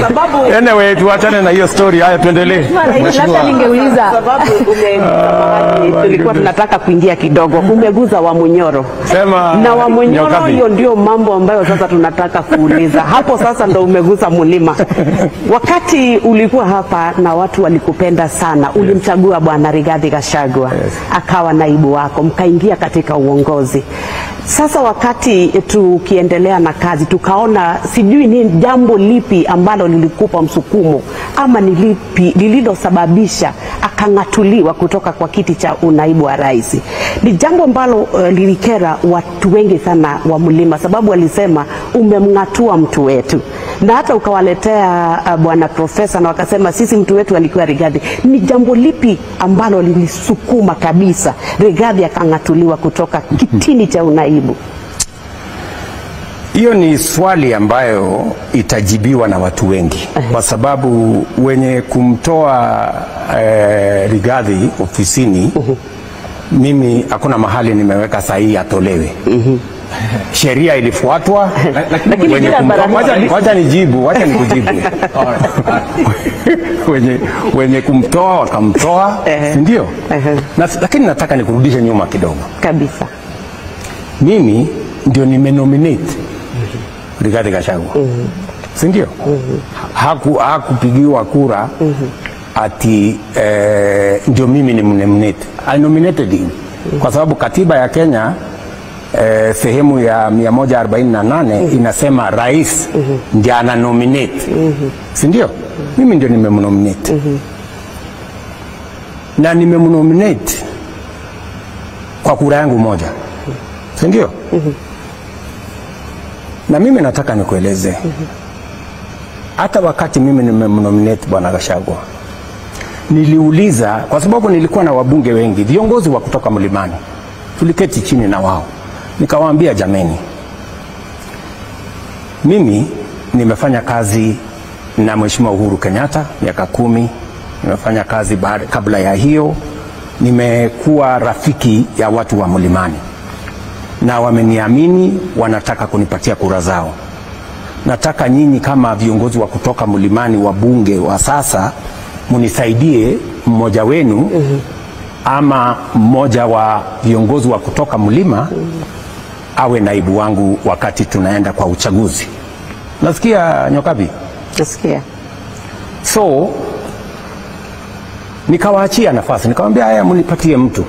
Sababu anyway tuachane na hiyo story. Haya tuendelee. Labda ningeuliza sababu tulikuwa tunataka kuingia kidogo. Umeguza wa Munyoro. Sema na wa Munyoro hiyo ndio mambo ambayo sasa tunataka kuuliza. Hapo sasa ndo umeguza mlima. Wakati ulikuwa hapa na watu walikupenda sana, ulimchagua Bwana Rigathi Gachagua akawa naibu wako, mkaingia katika uongozi. Sasa wakati tukiendelea na kazi tukaona sijui ni jambo lipi ambalo lilikupa msukumo ama ni lipi lililosababisha akang'atuliwa kutoka kwa kiti cha unaibu wa rais. Ni jambo ambalo lilikera watu wengi sana wa mlima, sababu walisema umemng'atua mtu wetu, na hata ukawaletea bwana profesa na wakasema sisi mtu wetu alikuwa Rigathi. Ni jambo lipi ambalo lilisukuma kabisa Rigathi akang'atuliwa kutoka kitini cha unaibu? Hiyo ni swali ambayo itajibiwa na watu wengi, kwa sababu wenye kumtoa Rigathi ofisini, mimi hakuna mahali nimeweka sahihi atolewe. Sheria ilifuatwa, lakini wacha nikujibu. wenye kumtoa wakamtoa, ndio. Lakini nataka nikurudishe nyuma kidogo kabisa. Mimi ndio nimenominate Rigathi Gachagua, si ndio? Hakupigiwa kura ati ndio mimi ni nominate. I nominated him kwa sababu katiba ya Kenya sehemu ya 148 inasema rais ndiye ana nominate, si ndio? Mimi ndio nimemnominate na nimemnominate kwa kura yangu moja, si ndio? Na mimi nataka nikueleze, hata wakati mimi nimemnominate Bwana Gachagua, niliuliza, kwa sababu nilikuwa na wabunge wengi, viongozi wa kutoka mlimani, tuliketi chini na wao, nikawaambia jameni, mimi nimefanya kazi na Mheshimiwa Uhuru Kenyatta miaka 10, nimefanya kazi kabla ya hiyo, nimekuwa rafiki ya watu wa mlimani na wameniamini, wanataka kunipatia kura zao. Nataka nyinyi kama viongozi wa kutoka mlimani, wa bunge wa sasa, munisaidie mmoja wenu ama mmoja wa viongozi wa kutoka mlima awe naibu wangu wakati tunaenda kwa uchaguzi. Nasikia Nyokabi? Nasikia. So nikawaachia nafasi, nikamwambia haya munipatie mtu.